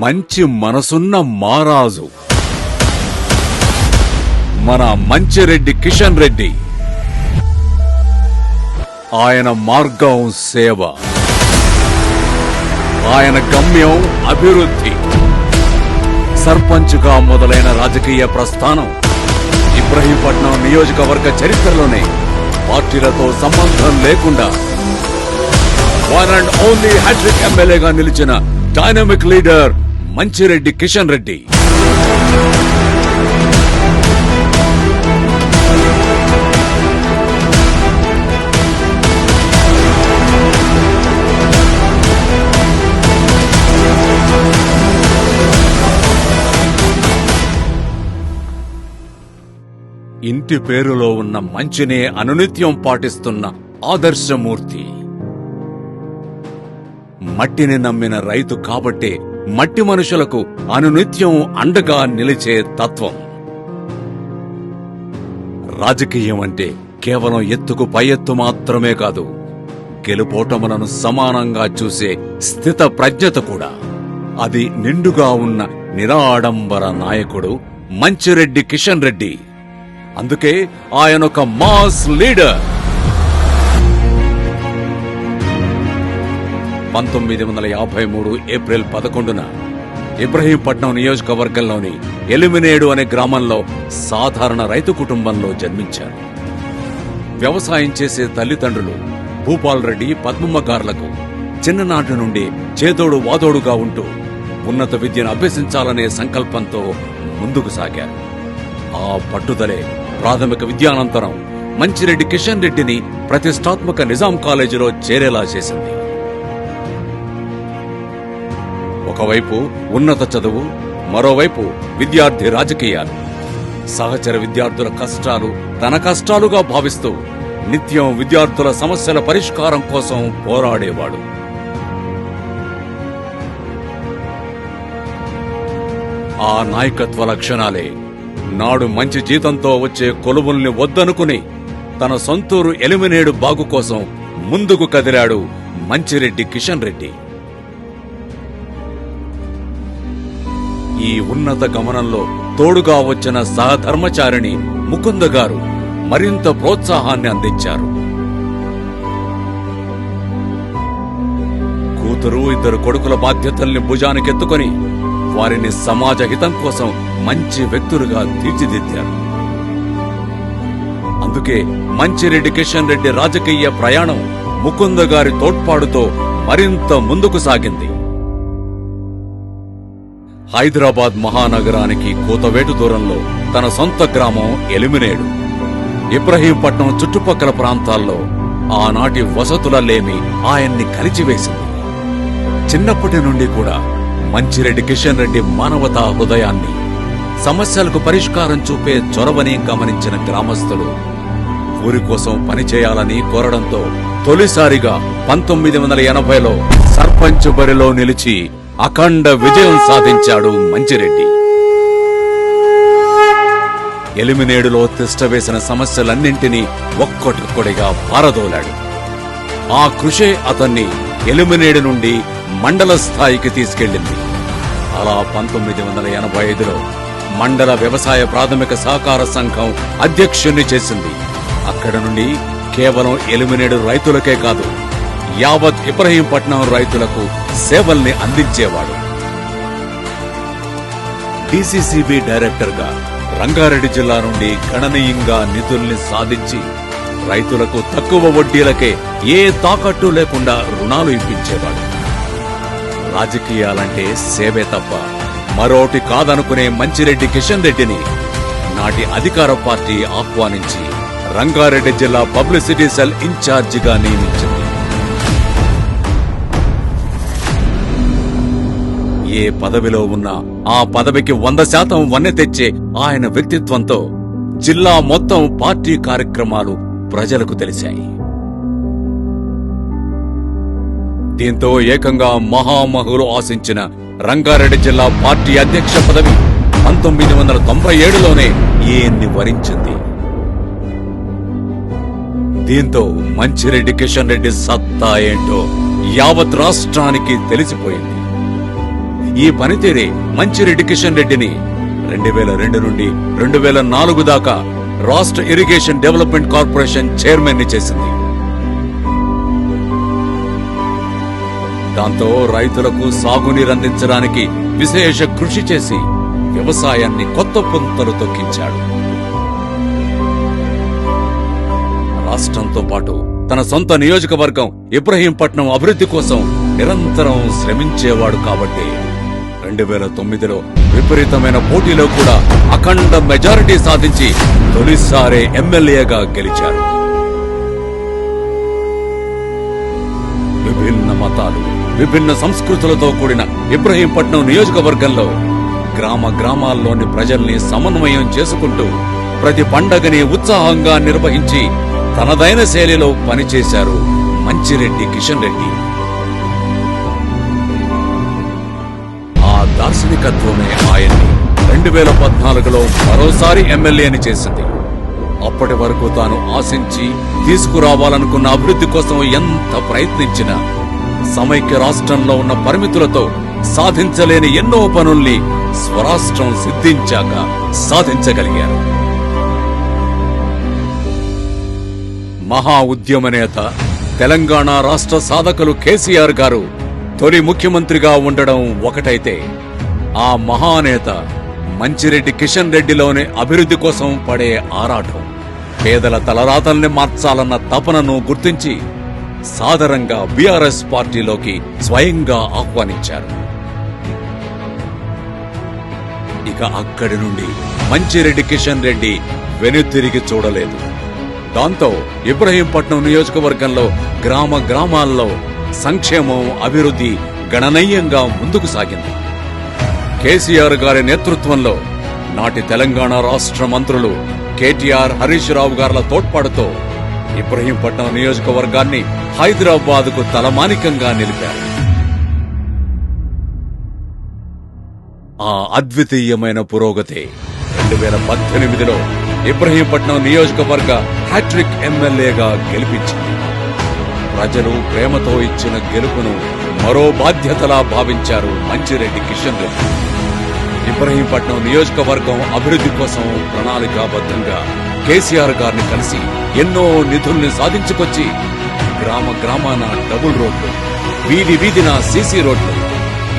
మంచి మనసున్న మారాజు మన మంచిరెడ్డి కిషన్ రెడ్డి. ఆయన మార్గం సేవ, ఆయన గమ్యం అభివృద్ధి. సర్పంచ్గా మొదలైన రాజకీయ ప్రస్థానం ఇబ్రహీంపట్నం నియోజకవర్గ చరిత్రలోనే పార్టీలతో సంబంధం లేకుండా వన్ అండ్ ఓన్లీ హ్యాట్రిక్ ఎమ్మెల్యేగా నిలిచిన డైనమిక్ లీడర్ మంచిరెడ్డి కిషన్ రెడ్డి. ఇంటి పేరులో ఉన్న మంచినే అనునిత్యం పాటిస్తున్న ఆదర్శమూర్తి. మట్టిని నమ్మిన రైతు కాబట్టే మట్టి మనుషులకు అనునిత్యం అండగా నిలిచే తత్వం. రాజకీయం అంటే కేవలం ఎత్తుకు పై ఎత్తు మాత్రమే కాదు, గెలుపోటములను సమానంగా చూసే స్థిత ప్రజ్ఞత కూడా. అది నిండుగా ఉన్న నిరాడంబర నాయకుడు మంచిరెడ్డి కిషన్ రెడ్డి. అందుకే ఆయనొక మాస్ లీడర్. 1953 ఏప్రిల్ 11న ఇబ్రహీంపట్నం నియోజకవర్గంలోని ఎలిమినేడు అనే గ్రామంలో సాధారణ రైతు కుటుంబంలో జన్మించారు. వ్యవసాయం చేసే తల్లిదండ్రులు భూపాల్ రెడ్డి, పద్మమ్మ గార్లకు చిన్ననాటి నుండి చేదోడు వాదోడుగా ఉంటూ ఉన్నత విద్యను అభ్యసించాలనే సంకల్పంతో ముందుకు సాగారు. ఆ పట్టుదలే ప్రాథమిక విద్యానంతరం మంచిరెడ్డి కిషన్ రెడ్డిని ప్రతిష్టాత్మక నిజాం కాలేజీలో చేరేలా చేసింది. ఒకవైపు ఉన్నత చదువు, మరోవైపు విద్యార్థి రాజకీయాలు. సహచర విద్యార్థుల కష్టాలు తన కష్టాలుగా భావిస్తూ నిత్యం విద్యార్థుల సమస్యల పరిష్కారం కోసం పోరాడేవాడు. ఆ నాయకత్వ లక్షణాలే నాడు మంచి జీతంతో వచ్చే కొలువుల్ని వద్దనుకుని తన సొంతూరు ఎలిమినేడు బాగు కోసం ముందుకు కదిలాడు మంచిరెడ్డి కిషన్ రెడ్డి. ఈ ఉన్నత గమనంలో తోడుగా వచ్చిన సహధర్మచారిణి ముకుంద గారు మరింత ప్రోత్సాహాన్ని అందించారు. కూతురు, ఇద్దరు కొడుకుల బాధ్యతల్ని భుజానికెత్తుకొని వారిని సమాజ హితం కోసం మంచి వ్యక్తులుగా తీర్చిదిద్దారు. అందుకే మంచిరెడ్డి కిషన్ రెడ్డి రాజకీయ ప్రయాణం ముకుంద గారి తోడ్పాటుతో మరింత ముందుకు సాగింది. హైదరాబాద్ మహానగరానికి కూతవేటు దూరంలో తన సొంత గ్రామం ఎలిమినేడు. ఇబ్రహీంపట్నం చుట్టుపక్కల ప్రాంతాల్లో ఆనాటి వసతుల లేమి ఆయన్ని కలిచివేసింది. చిన్నప్పటి నుండి కూడా మంచిరెడ్డి కిషన్ రెడ్డి మానవతా హృదయాన్ని, సమస్యలకు పరిష్కారం చూపే చొరవని గమనించిన గ్రామస్తులు ఊరి కోసం పనిచేయాలని కోరడంతో తొలిసారిగా 1980లో సర్పంచ్ బరిలో నిలిచి అఖండ విజయం సాధించాడు మంచిరెడ్డి. ఎలిమినేడులో తిష్టవేసిన సమస్యలన్నింటినీ ఒక్కొక్కటిగా పారదోలాడు. ఆ కృషే అతన్ని ఎలిమినేడు నుండి మండల స్థాయికి తీసుకెళ్లింది. అలా 1985లో మండల వ్యవసాయ ప్రాథమిక సహకార సంఘం అధ్యక్షుణ్ణి చేసింది. అక్కడ నుండి కేవలం ఎలిమినేడు రైతులకే కాదు, యావత్ ఇబ్రహీంపట్నం రైతులకు సేవల్ని అందించేవాడు. డిసిసిబి డైరెక్టర్గా రంగారెడ్డి జిల్లా నుండి గణనీయంగా నిధుల్ని సాధించి రైతులకు తక్కువ వడ్డీలకే ఏ తాకట్టు లేకుండా రుణాలు ఇప్పించేవాడు. రాజకీయాలంటే సేవే తప్ప మరోటి కాదనుకునే మంచిరెడ్డి కిషన్ రెడ్డిని నాటి అధికార పార్టీ ఆహ్వానించి రంగారెడ్డి జిల్లా పబ్లిసిటీ సెల్ ఇన్ఛార్జిగా నియమించింది. ఏ పదవిలో ఉన్నా ఆ పదవికి 100% వన్నె తెచ్చే ఆయన వ్యక్తిత్వంతో జిల్లా మొత్తం పార్టీ కార్యక్రమాలు ప్రజలకు తెలిశాయి. దీంతో ఏకంగా మహామహులు ఆశించిన రంగారెడ్డి జిల్లా పార్టీ అధ్యక్ష పదవి 1997లోనే ఈయన్ని వరించింది. దీంతో మంచిరెడ్డి కిషన్ రెడ్డి సత్తా ఏంటో యావత్ రాష్ట్రానికి తెలిసిపోయింది. ఈ పనితీరే మంచిరెడ్డి కిషన్ రెడ్డిని 2002 నుండి 2004 దాకా రాష్ట్ర ఇరిగేషన్ డెవలప్మెంట్ కార్పొరేషన్ చైర్మన్ ని చేసింది. దాంతో రైతులకు సాగునీరందించడానికి విశేష కృషి చేసి వ్యవసాయాన్ని కొత్త పుంతలు తొక్కించాడు. రాష్ట్రంతో పాటు తన సొంత నియోజకవర్గం ఇబ్రహీంపట్నం అభివృద్ధి కోసం నిరంతరం శ్రమించేవాడు కాబట్టి 2009లో విపరీతమైన పోటీలో కూడా అఖండ మెజారిటీ సాధించి తొలిసారి ఎమ్మెల్యేగా గెలిచారు. విభిన్న మతాలు, విభిన్న సంస్కృతులతో కూడిన ఇబ్రహీంపట్నం నియోజకవర్గంలో గ్రామాల్లోని ప్రజల్ని సమన్వయం చేసుకుంటూ ప్రతి పండగని ఉత్సాహంగా నిర్వహించి తనదైన శైలిలో పనిచేశారు మంచిరెడ్డి కిషన్ రెడ్డి. ఆ దార్శనికత్వమే ఆయన్ని 2014లో మరోసారి ఎమ్మెల్యేని చేసింది. అప్పటి వరకు తాను ఆశించి తీసుకురావాలనుకున్న అభివృద్ధి కోసం ఎంత ప్రయత్నించినా సమైక్య రాష్ట్రంలో ఉన్న పరిమితులతో సాధించలేని ఎన్నో పనుల్ని స్వరాష్ట్రం సిద్ధించాక సాధించగలిగారు. మహా ఉద్యమ నేత, తెలంగాణ రాష్ట్ర సాధకులు కేసీఆర్ గారు తొలి ముఖ్యమంత్రిగా ఉండడం ఒకటైతే, ఆ మహానేత మంచిరెడ్డి కిషన్ రెడ్డిలోని అభివృద్ధి కోసం పడే ఆరాటం, పేదల తలరాతల్ని మార్చాలన్న తపనను గుర్తించి సాదరంగా బీఆర్ఎస్ పార్టీలోకి స్వయంగా ఆహ్వానించారు. ఇక అక్కడి నుండి మంచిరెడ్డి కిషన్ రెడ్డి వెనుతిరిగి చూడలేదు. దాంతో ఇబ్రహీంపట్నం నియోజకవర్గంలో గ్రామాల్లో సంక్షేమం, అభివృద్ధి గణనీయంగా ముందుకు సాగింది. కేసీఆర్ గారి నేతృత్వంలో నాటి తెలంగాణ రాష్ట్ర మంత్రులు కేటీఆర్, హరీష్ రావు గార్ల తోడ్పాటుతో ఇబ్రహీంపట్నం నియోజకవర్గాన్ని హైదరాబాద్కు తలమానికంగా నిలిపారు. ఆ అద్వితీయమైన పురోగతి 2018లో ఇబ్రహీంపట్నం నియోజకవర్గ హ్యాట్రిక్ ఎమ్మెల్యేగా గెలిపించింది. ప్రజలు ప్రేమతో ఇచ్చిన గెలుపును మరో బాధ్యతలా భావించారు మంచిరెడ్డి కిషన్ రెడ్డి. ఇబ్రహీంపట్నం నియోజకవర్గం అభివృద్ధి కోసం ప్రణాళికాబద్ధంగా కేసీఆర్ గారిని కలిసి ఎన్నో నిధుల్ని సాధించుకొచ్చి గ్రామాన డబుల్ రోడ్లు, వీధిన సీసీ రోడ్లు,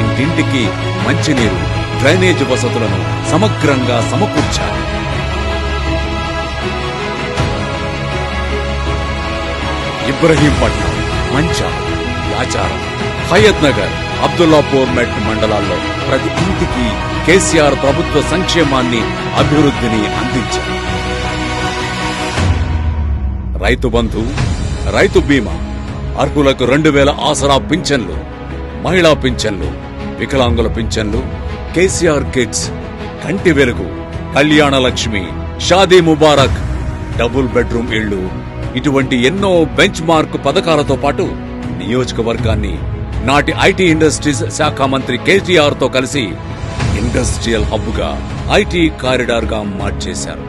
ఇంటింటికి మంచినీరు, డ్రైనేజ్ వసతులను సమగ్రంగా సమకూర్చారు. ఇబ్రహీంపట్నం, మంచాల్, యాచారం, హయత్ నగర్, అబ్దుల్లాపూర్ మెట్ మండలాల్లో ప్రతి ఇంటికి కేసీఆర్ ప్రభుత్వ సంక్షేమాన్ని, అభివృద్ధిని అందించారు. రైతు బంధు, రైతు బీమా, అర్హులకు 2000 ఆసరా పింఛన్లు, మహిళా పింఛన్లు, వికలాంగుల పింఛన్లు, కేసీఆర్ కిడ్స్, కంటి వెలుగు, కళ్యాణ లక్ష్మి, షాదీ ముబారక్, డబుల్ బెడ్రూమ్ ఇళ్లు, ఇటువంటి ఎన్నో బెంచ్ మార్క్ పథకాలతో పాటు నియోజకవర్గాన్ని నాటి ఐటీ ఇండస్ట్రీస్ శాఖ మంత్రి కేటీఆర్ తో కలిసి ఇండస్ట్రియల్ హబ్ గా, ఐటీ కారిడార్ గా మార్చేశారు.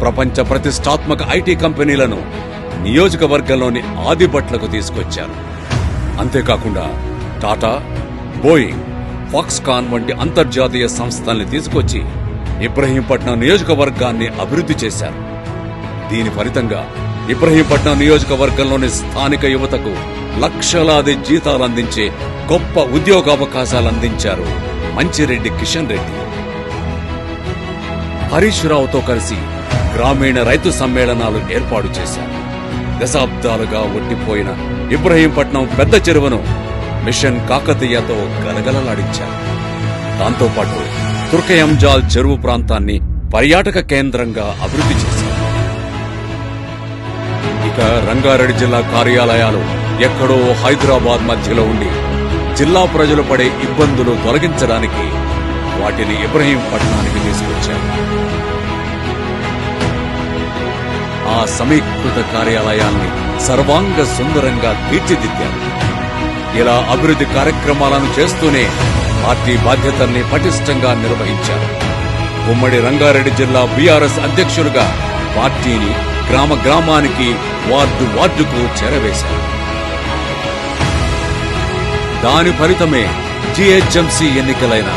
ప్రపంచ ప్రతిష్టాత్మక ఐటీ కంపెనీలను నియోజకవర్గంలోని ఆదిబట్లకు తీసుకొచ్చారు. అంతేకాకుండా టాటా, బోయింగ్, ఫాక్స్కాన్ వంటి అంతర్జాతీయ సంస్థల్ని తీసుకొచ్చి ఇబ్రహీంపట్నం నియోజకవర్గాన్ని అభివృద్ధి చేశారు. దీని ఫలితంగా ఇబ్రహీంపట్నం నియోజకవర్గంలోని స్థానిక యువతకు లక్షలాది జీతాలందించే గొప్ప ఉద్యోగావకాశాలందించారు మంచిరెడ్డి కిషన్ రెడ్డి. హరీష్ రావుతో కలిసి గ్రామీణ రైతు సమ్మేళనాలు ఏర్పాటు చేశారు. దశాబ్దాలుగా ఒట్టిపోయిన ఇబ్రహీంపట్నం పెద్ద చెరువును మిషన్ కాకతీయతో గలగలలాడించారు. దాంతోపాటు తుర్కయంజాల్ చెరువు ప్రాంతాన్ని పర్యాటక కేంద్రంగా అభివృద్ధి చేశారు. ఇక రంగారెడ్డి జిల్లా కార్యాలయాలు ఎక్కడో హైదరాబాద్ మధ్యలో ఉండి జిల్లా ప్రజలు పడే ఇబ్బందులు తొలగించడానికి వాటిని ఇబ్రహీంపట్నానికి తీసుకొచ్చారు. ఆ సమీకృత కార్యాలయాల్ని సర్వాంగ సుందరంగా తీర్చిదిద్దారు. ఇలా అభివృద్ధి కార్యక్రమాలను చేస్తూనే పార్టీ బాధ్యతల్ని పటిష్టంగా నిర్వహించారు. ఉమ్మడి రంగారెడ్డి జిల్లా బీఆర్ఎస్ అధ్యక్షులుగా పార్టీని గ్రామానికి, వార్డుకు చేరవేశారు. దాని ఫలితమే జీహెచ్ఎంసీ ఎన్నికలైన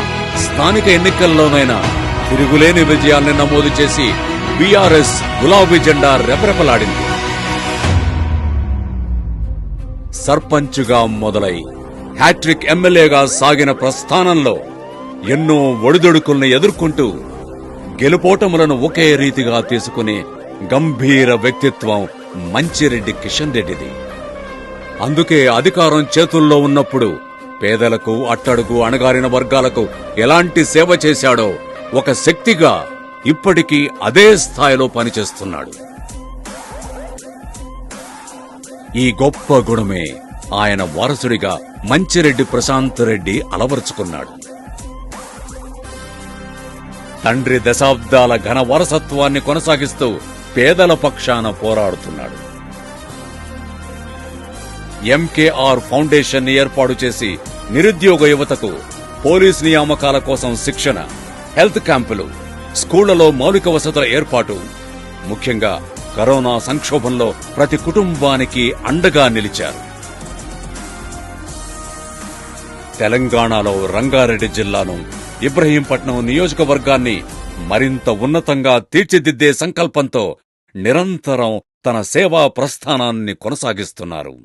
స్థానిక ఎన్నికల్లోనైనా తిరుగులేని విజయాల్ని నమోదు చేసి బీఆర్ఎస్ గులాబీ జెండా రెపరెపలాడింది. సర్పంచ్గా మొదలై హ్యాట్రిక్ ఎమ్మెల్యేగా సాగిన ప్రస్థానంలో ఎన్నో ఒడిదొడుకుల్ని ఎదుర్కొంటూ గెలుపోటములను ఒకే రీతిగా తీసుకునే గంభీర వ్యక్తిత్వం మంచిరెడ్డి కిషన్ రెడ్డిది. అందుకే అధికారం చేతుల్లో ఉన్నప్పుడు పేదలకు, అట్టడుగు, అణగారిన వర్గాలకు ఎలాంటి సేవ చేశాడో ఒక శక్తిగా ఇప్పటికీ అదే స్థాయిలో పనిచేస్తున్నాడు. ఈ గొప్ప గుణమే ఆయన వారసుడిగా మంచిరెడ్డి ప్రశాంత్ రెడ్డి అలవరుచుకున్నాడు. తండ్రి దశాబ్దాల ఘన వారసత్వాన్ని కొనసాగిస్తూ పేదల పక్షాన పోరాడుతున్నాడు. ఎంకేఆర్ ఫౌండేషన్ ఏర్పాటు చేసి నిరుద్యోగ యువతకు పోలీస్ నియామకాల కోసం శిక్షణ, హెల్త్ క్యాంపులు, స్కూళ్లలో మౌలిక వసతుల ఏర్పాటు, ముఖ్యంగా కరోనా సంక్షోభంలో ప్రతి కుటుంబానికి అండగా నిలిచారు. తెలంగాణలో రంగారెడ్డి జిల్లాను, ఇబ్రహీంపట్నం నియోజకవర్గాన్ని మరింత ఉన్నతంగా తీర్చిదిద్దే సంకల్పంతో నిరంతరం తన సేవా ప్రస్థానాన్ని కొనసాగిస్తున్నారు.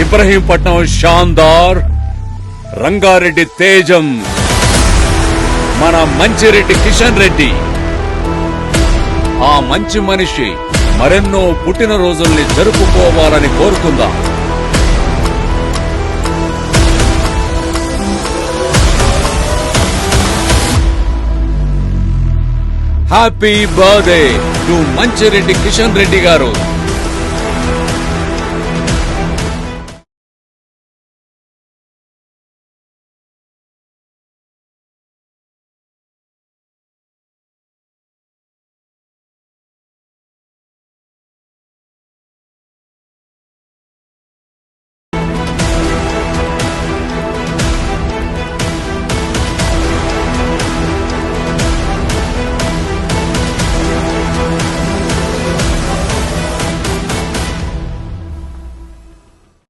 ఇబ్రహీంపట్నం షాందార్, రంగారెడ్డి తేజం, మన మంచిరెడ్డి కిషన్ రెడ్డి. ఆ మంచి మనిషి మరెన్నో పుట్టినరోజుల్ని జరుపుకోవాలని కోరుకుందాం. Happy birthday to Manchireddy Kishan Reddy గారు.